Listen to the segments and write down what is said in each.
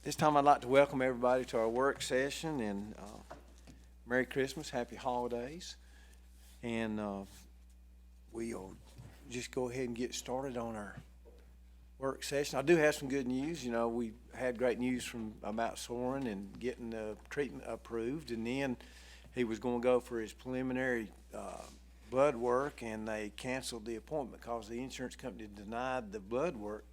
This time I'd like to welcome everybody to our work session and Merry Christmas, Happy Holidays. And we'll just go ahead and get started on our work session. I do have some good news. You know, we had great news about Soren and getting the treatment approved. And then he was going to go for his preliminary blood work, and they canceled the appointment because the insurance company denied the blood work.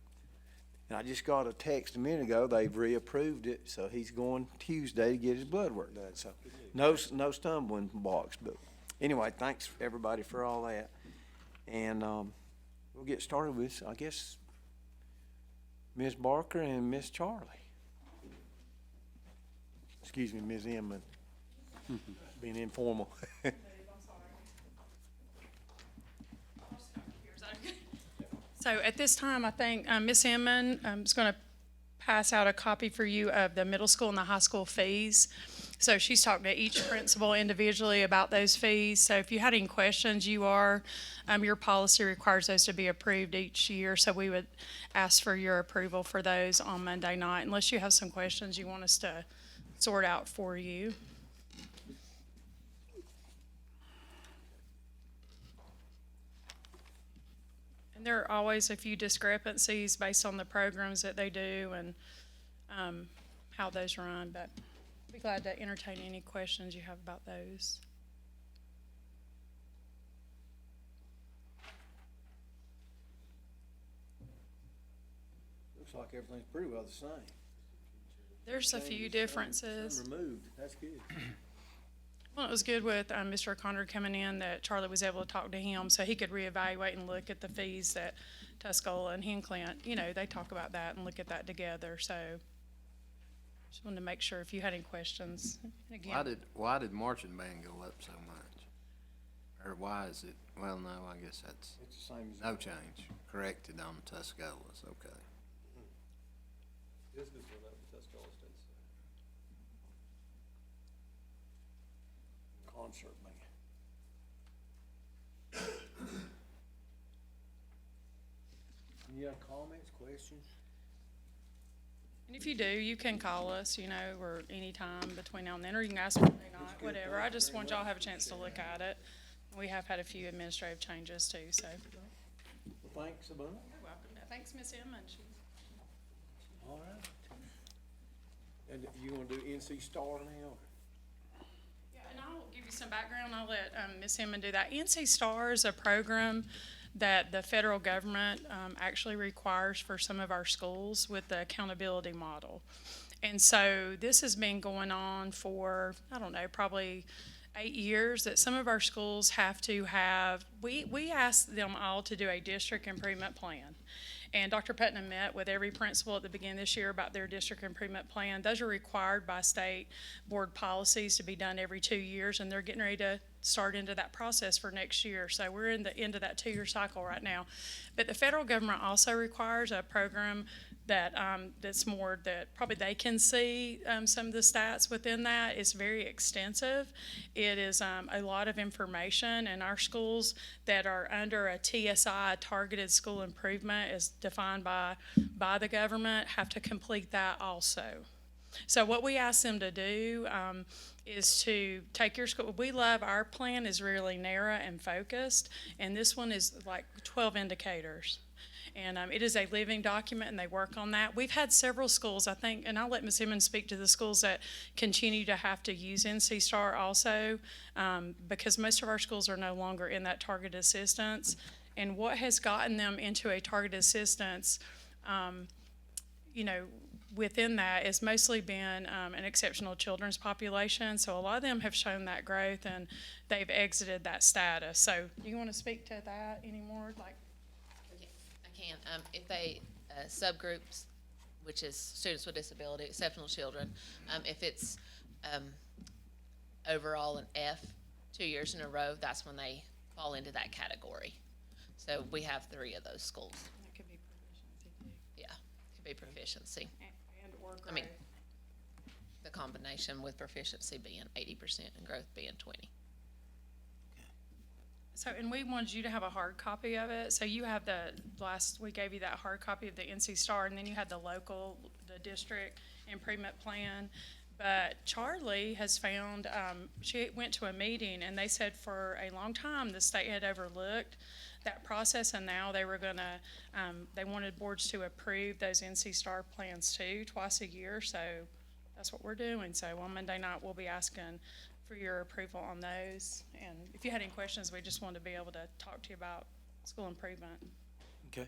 And I just got a text a minute ago, they've reapproved it, so he's going Tuesday to get his blood work done. So no stumbling blocks, but anyway, thanks everybody for all that. And we'll get started with, I guess, Ms. Barker and Ms. Charlie. Excuse me, Ms. Inman, being informal. So at this time, I think Ms. Inman is going to pass out a copy for you of the middle school and the high school fees. So she's talking to each principal individually about those fees. So if you had any questions, your policy requires those to be approved each year. So we would ask for your approval for those on Monday night, unless you have some questions you want us to sort out for you. And there are always a few discrepancies based on the programs that they do and how those run, but I'd be glad to entertain any questions you have about those. Looks like everything's pretty well the same. There's a few differences. Some removed, that's good. Well, it was good with Mr. O'Connor coming in that Charlie was able to talk to him so he could reevaluate and look at the fees that Tuscola and Hincklent, you know, they talk about that and look at that together. So just wanted to make sure if you had any questions. And again, Why did marching band go up so much? Or why is it, well, no, I guess that's It's the same as. no change. Corrected on Tuscola's, okay. This is what Tuscola stayed the Concert band. Any other comments, questions? and if you do, you can call us, you know, or anytime between now and then, or you can ask Monday night, whatever. I just want y'all to have a chance to look at it. We have had a few administrative changes too, so. Well, thanks a bunch. You're welcome. Thanks, Ms. Inman. All right. And you wanna do NC Star now? Yeah, and I'll give you some background. I'll let Ms. Inman do that. NC Star is a program that the federal government actually requires for some of our schools with the accountability model. And so this has been going on for, I don't know, probably 8 years, that some of our schools have to have, we asked them all to do a district improvement plan. And Dr. Putnam met with every principal at the beginning of this year about their district improvement plan. Those are required by state board policies to be done every 2 years, and they're getting ready to start into that process for next year. So we're in the end of that 2-year cycle right now. But the federal government also requires a program that that's more that probably they can see some of the stats within that. It's very extensive. It is a lot of information, and our schools that are under a TSI, targeted school improvement, is defined by the government, have to complete that also. So what we ask them to do is to take your school. Our plan is really narrow and focused, and this one is like 12 indicators. And it is a living document, and they work on that. We've had several schools, I think, and I'll let Ms. Emmons speak to the schools that continue to have to use NC Star also, because most of our schools are no longer in that targeted assistance. And what has gotten them into a targeted assistance, you know, within that has mostly been an exceptional children's population. So a lot of them have shown that growth, and they've exited that status. So do you want to speak to that anymore? Can. If they subgroups, which is students with disability, exceptional children, if it's overall an F 2 years in a row, that's when they fall into that category. So we have 3 of those schools. That could be proficiency too. Yeah, could be proficiency. And or growth. I mean, the combination with proficiency being 80% and growth being 20. So, and we wanted you to have a hard copy of it. So you have we gave you that hard copy of the NC Star, and then you had the district improvement plan. But Charlie has found, she went to a meeting and they said for a long time the state had overlooked that process, and now they were gonna, they wanted boards to approve those NC STAR plans too, twice a year, so that's what we're doing. So on Monday night, we'll be asking for your approval on those. And if you had any questions, we just wanted to be able to talk to you about school improvement. Okay.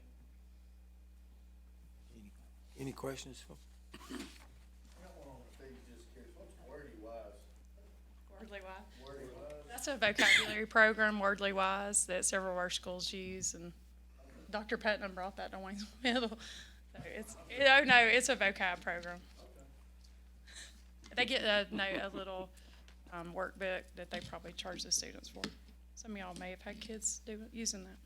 Any questions? I got one on the page, just curious, what's wordy wise? Wordly Wise. Wordy wise? That's a vocabulary program, Wordly Wise, that several of our schools use, and Dr. Putnam brought that to Wayne's Middle. So it's a vocab program. They get a little workbook that they probably charge the students for. Some of y'all may have had kids using that.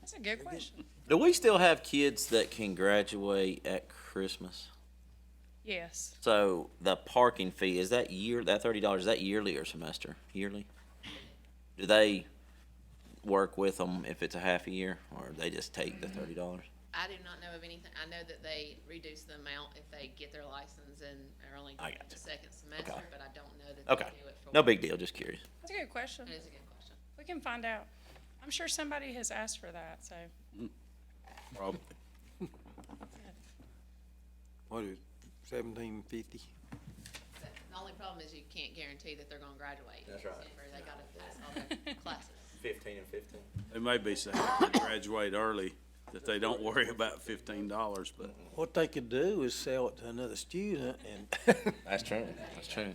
That's a good question. Do we still have kids that can graduate at Christmas? Yes. So the parking fee, is that that $30, is that yearly or semester? Yearly? Do they work with them if it's a half a year, or they just take the $30? I do not know of anything. I know that they reduce the amount if they get their license and are only I doing got the you. second semester, Okay. but I don't know that Okay, they do it for. no big deal, just curious. That's a good question. That is a good question. We can find out. I'm sure somebody has asked for that, so. Probably. What is $17.50? The only problem is you can't guarantee that they're gonna graduate. That's right. In December. They gotta pass all their classes. 15 and 15. They may be saying if they graduate early, that they don't worry about $15, but What they could do is sell it to another student and. That's true, that's true.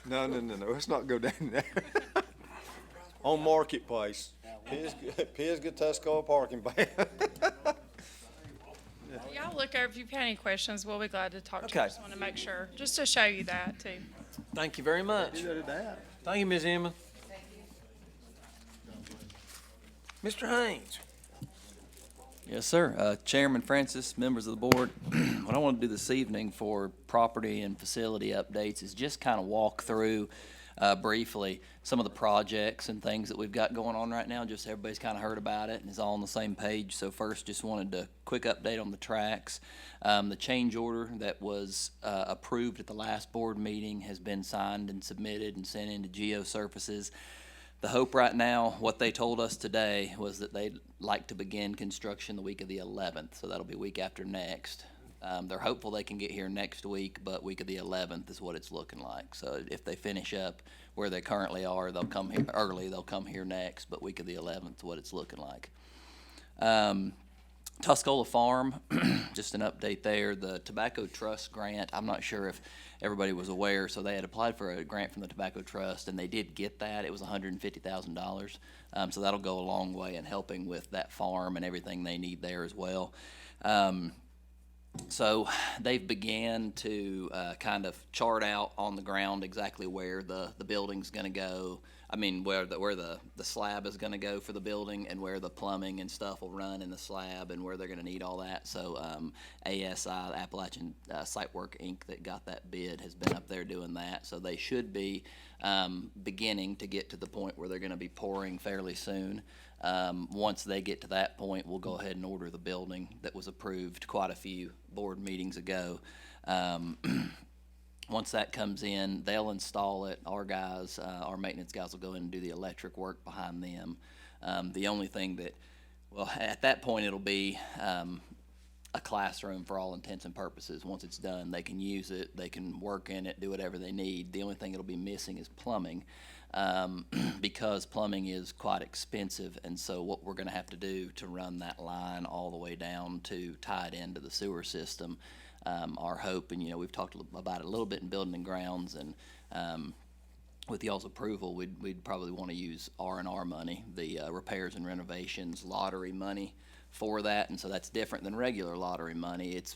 No, let's not go down there. On Marketplace, Pisgah Tuscola parking ban. Y'all look over, if you've had any questions, we'll be glad to talk to you. Okay. Just want to make sure, just to show you that too. Thank you very much. Thank you, Ms. Emma. Mr. Haynes. Yes, sir. Chairman Francis, members of the board, what I want to do this evening for property and facility updates is just kind of walk through briefly some of the projects and things that we've got going on right now, just so everybody's kind of heard about it and is all on the same page. So first, just wanted a quick update on the tracks. The change order that was approved at the last board meeting has been signed and submitted and sent into Geosurfaces. The hope right now, what they told us today, was that they'd like to begin construction the week of the 11th, so that'll be week after next. They're hopeful they can get here next week, but week of the 11th is what it's looking like. So if they finish up where they currently are, they'll come here early, they'll come here next, but week of the 11th is what it's looking like. Tuscola Farm, just an update there. The Tobacco Trust grant, I'm not sure if everybody was aware, so they had applied for a grant from the Tobacco Trust, and they did get that. It was $150,000. So that'll go a long way in helping with that farm and everything they need there as well. So they've began to kind of chart out on the ground exactly where the building's going to go. I mean, where the slab is going to go for the building, and where the plumbing and stuff will run in the slab, and where they're going to need all that. So ASI, Appalachian Site Work Inc., that got that bid, has been up there doing that. So they should be beginning to get to the point where they're going to be pouring fairly soon. Once they get to that point, we'll go ahead and order the building that was approved quite a few board meetings ago. Once that comes in, they'll install it. Our guys, our maintenance guys will go in and do the electric work behind them. The only thing that, well, at that point, it'll be a classroom for all intents and purposes. Once it's done, they can use it, they can work in it, do whatever they need. The only thing it'll be missing is plumbing, because plumbing is quite expensive, and so what we're gonna have to do to run that line all the way down to tie it into the sewer system, our hope, and we've talked about it a little bit in building and grounds, and with y'all's approval, we'd probably want to use R&R money, the repairs and renovations lottery money for that, and so that's different than regular lottery money. It's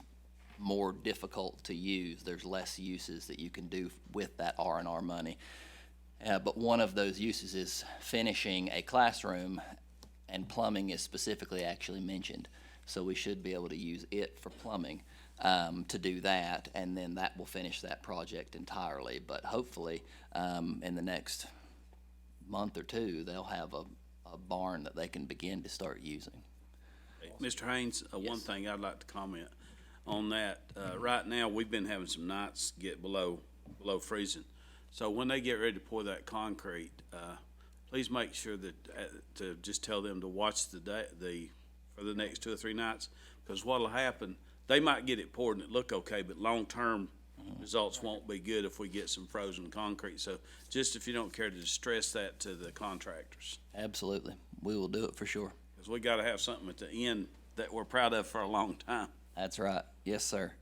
more difficult to use. There's less uses that you can do with that R&R money. But one of those uses is finishing a classroom, and plumbing is specifically actually mentioned. So we should be able to use it for plumbing to do that, and then that will finish that project entirely. But hopefully, in the next month or two, they'll have a barn that they can begin to start using. Mr. Haynes, one Yes. thing I'd like to comment on that. Right now, we've been having some nights get below freezing. So when they get ready to pour that concrete, please make sure that, to just tell them to watch for the next 2 or 3 nights. Because what'll happen, they might get it poured and it look okay, but long-term results won't be good if we get some frozen concrete. So just if you don't care to stress that to the contractors. Absolutely. We will do it for sure. Because we gotta have something at the end that we're proud of for a long time. That's right. Yes, sir.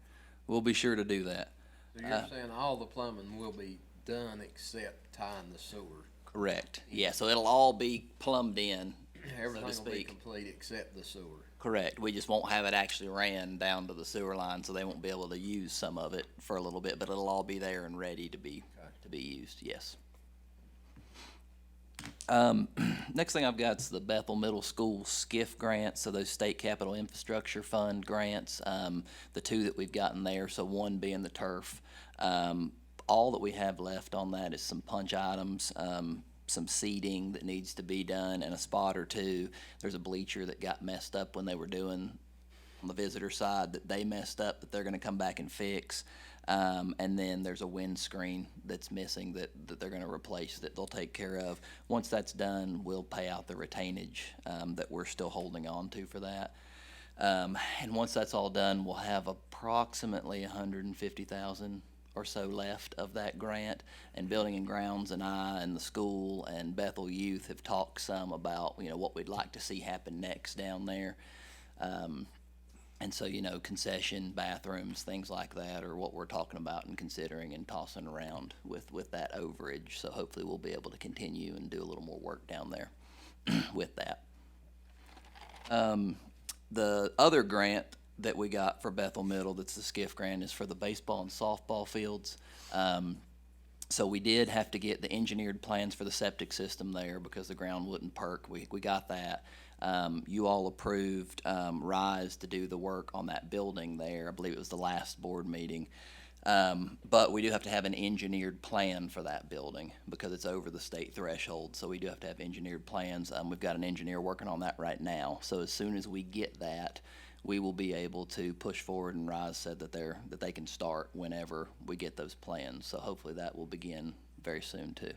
We'll be sure to do that. So you're saying all the plumbing will be done except tying the sewer? Correct. Yeah, so it'll all be plumbed in, Everything will be speak. complete except the sewer? correct. We just won't have it actually ran down to the sewer line, so they won't be able to use some of it for a little bit, but it'll all be there and ready to be used, yes. Next thing I've got is the Bethel Middle School SCIF grants, so those State Capital Infrastructure Fund grants, the two that we've gotten there, so one being the turf. All that we have left on that is some punch items, some seeding that needs to be done, and a spot or two. There's a bleacher that got messed up when they were doing on the visitor side that they messed up that they're gonna come back and fix. And then there's a windscreen that's missing that they're gonna replace that they'll take care of. Once that's done, we'll pay out the retainage, that we're still holding on to for that. And once that's all done, we'll have approximately 150,000 or so left of that grant. And Building and Grounds and I and the school and Bethel Youth have talked some about, what we'd like to see happen next down there. And so, concession, bathrooms, things like that are what we're talking about and considering and tossing around with that overage. So hopefully we'll be able to continue and do a little more work down there with that. The other grant that we got for Bethel Middle, that's the SCIF grant, is for the baseball and softball fields. So we did have to get the engineered plans for the septic system there because the ground wouldn't perk. We got that. You all approved RISE to do the work on that building there. I believe it was the last board meeting. But we do have to have an engineered plan for that building because it's over the state threshold. So we do have to have engineered plans. We've got an engineer working on that right now. So as soon as we get that, we will be able to push forward, and RISE said that they can start whenever we get those plans. So hopefully that will begin very soon too.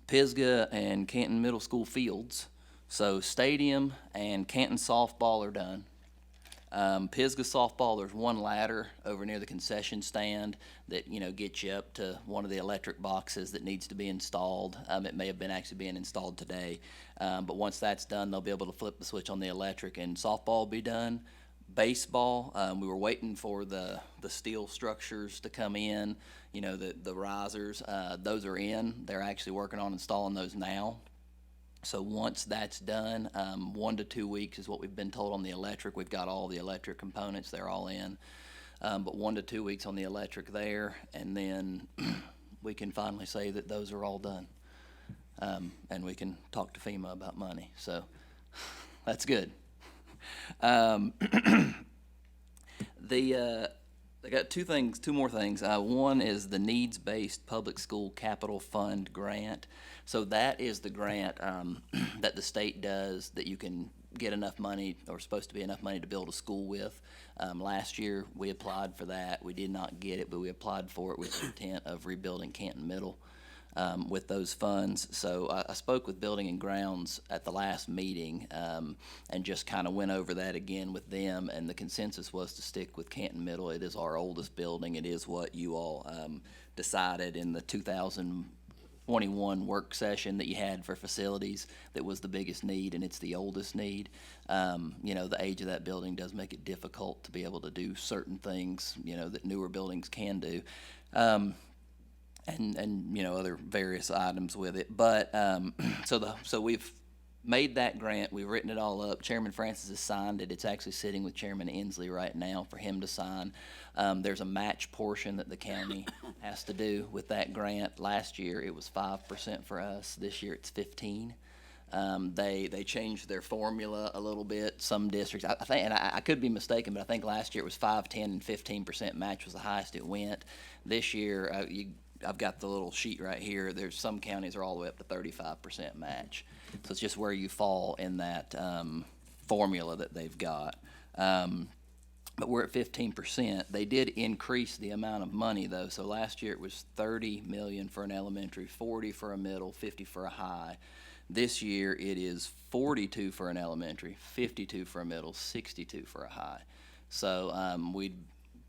Pisgah and Canton Middle School fields. So stadium and Canton softball are done. Pisgah softball, there's one ladder over near the concession stand that, gets you up to one of the electric boxes that needs to be installed. It may have been actually being installed today. But once that's done, they'll be able to flip the switch on the electric and softball will be done. Baseball, we were waiting for the steel structures to come in, the risers. Those are in. They're actually working on installing those now. So once that's done, 1 to 2 weeks is what we've been told on the electric. We've got all the electric components, they're all in. But 1 to 2 weeks on the electric there, and then we can finally say that those are all done. And we can talk to FEMA about money, so that's good. I got two more things. One is the needs-based public school capital fund grant. So that is the grant that the state does that you can get enough money, or supposed to be enough money to build a school with. Last year we applied for that. We did not get it, but we applied for it with the intent of rebuilding Canton Middle with those funds. So I spoke with Building and Grounds at the last meeting and just kind of went over that again with them, and the consensus was to stick with Canton Middle. It is our oldest building. It is what you all decided in the 2021 work session that you had for facilities that was the biggest need, and it's the oldest need. The age of that building does make it difficult to be able to do certain things, that newer buildings can do. And other various items with it. But so we've made that grant. We've written it all up. Chairman Francis has signed it. It's actually sitting with Chairman Inslee right now for him to sign. There's a match portion that the county has to do with that grant. Last year it was 5% for us. This year it's 15%. They changed their formula a little bit. Some districts, I think, and I could be mistaken, but I think last year it was 5, 10, and 15% match was the highest it went. This year, I've got the little sheet right here. There's some counties are all the way up to 35% match. So it's just where you fall in that formula that they've got. But we're at 15%. They did increase the amount of money though. So last year it was 30 million for an elementary, 40 for a middle, 50 for a high. This year it is 42 for an elementary, 52 for a middle, 62 for a high. So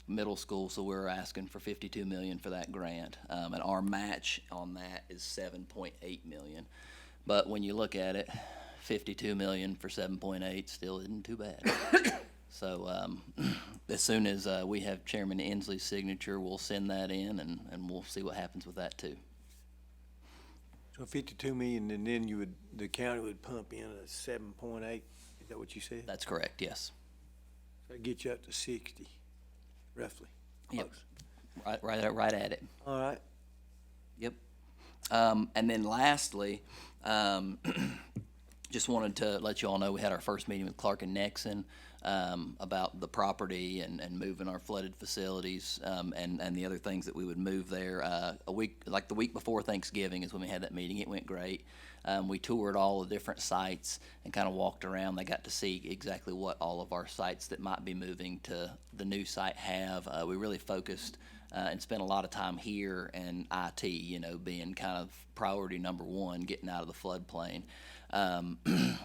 middle school, so we're asking for 52 million for that grant, and our match on that is 7.8 million. But when you look at it, 52 million for 7.8 still isn't too bad. So as soon as we have Chairman Inslee's signature, we'll send that in, and we'll see what happens with that too. So 52 million, and then the county would pump in a 7.8, is that what you said? That's correct, yes. So that'd get you up to 60, roughly. Yep. Close. Right at it. All right. Yep. And then lastly, just wanted to let you all know we had our first meeting with Clark and Nexon about the property and moving our flooded facilities and the other things that we would move there. The week before Thanksgiving is when we had that meeting. It went great. We toured all the different sites and kind of walked around. They got to see exactly what all of our sites that might be moving to the new site have. We really focused and spent a lot of time here, and IT, being kind of priority number one, getting out of the floodplain.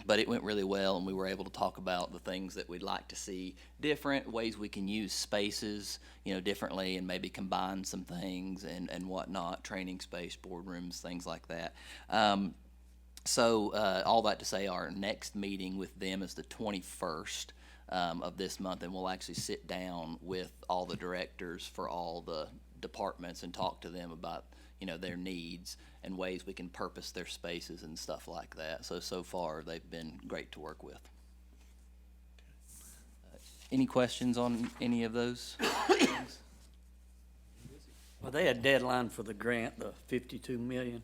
But it went really well, and we were able to talk about the things that we'd like to see different, ways we can use spaces, differently, and maybe combine some things and whatnot, training space, boardrooms, things like that. So all that to say, our next meeting with them is the 21st of this month, and we'll actually sit down with all the directors for all the departments and talk to them about their needs and ways we can purpose their spaces and stuff like that. So far they've been great to work with. Any questions on any of those things? Well, they had a deadline for the grant, the 52 million.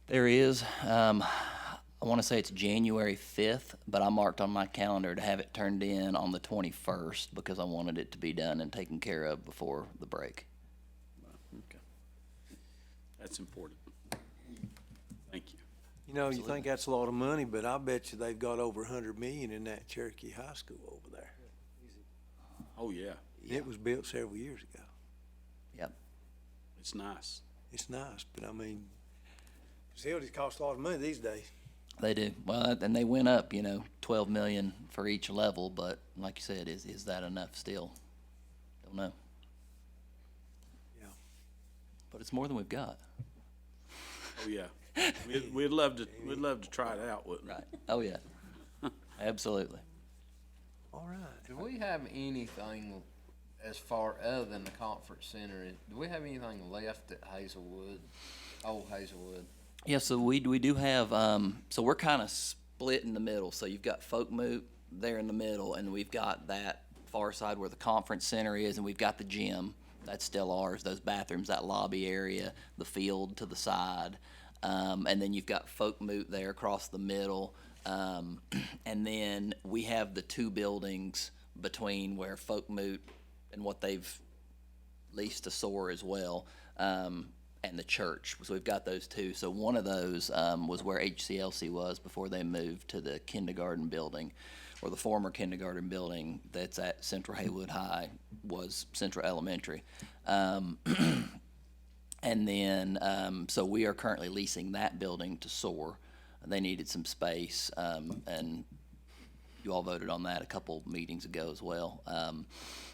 There is. I want to say it's January 5th, but I marked on my calendar to have it turned in on the 21st because I wanted it to be done and taken care of before the break. Okay. That's important. Thank you. You think that's a lot of money, but I bet you they've got over 100 million in that Cherokee High School over there. Oh, yeah. It was built several years ago. Yep. It's nice. It's nice, but I mean, facilities cost a lot of money these days. They do. Well, and they went up, 12 million for each level, but like you said, is that enough still? Don't know. Yeah. But it's more than we've got. Oh, yeah. We'd love to try it out, wouldn't we? Right. Oh, yeah. Absolutely. All right. Do we have anything as far other than the conference center? Do we have anything left at Hazelwood, old Hazelwood? Yeah, so we do have, so we're kind of split in the middle. So you've got Folk Moot there in the middle, and we've got that far side where the conference center is, and we've got the gym. That's still ours, those bathrooms, that lobby area, the field to the side. And then you've got Folk Moot there across the middle. And then we have the two buildings between where Folk Moot and what they've leased to SOAR as well, and the church. So we've got those two. So one of those was where HCLC was before they moved to the kindergarten building, or the former kindergarten building that's at Central Haywood High was Central Elementary. And then, so we are currently leasing that building to SOAR. They needed some space, and you all voted on that a couple meetings ago as well.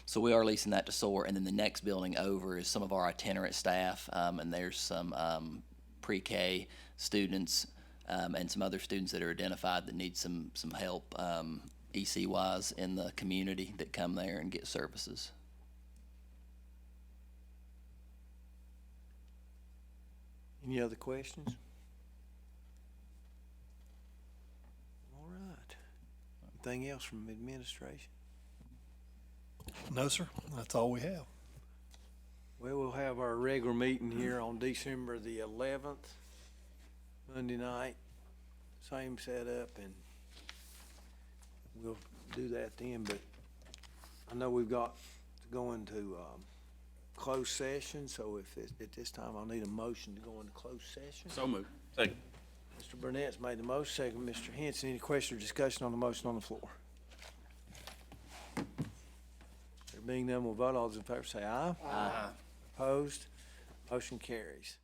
So we are leasing that to SOAR, and then the next building over is some of our itinerant staff, and there's some pre-K students and some other students that are identified that need some help EC-wise in the community that come there and get services. Any other questions? All right. Anything else from administration? No, sir, that's all we have. Well, we'll have our regular meeting here on December the 11th, Monday night. Same setup, and we'll do that then, but I know we've got to go into closed session, so at this time, I'll need a motion to go into closed session. So moved. Second. Mr. Burnett's made the motion, second Mr. Henson. Any question or discussion on the motion on the floor? There being none, we'll vote. All those in favor say aye. Aye. Opposed? Motion carries.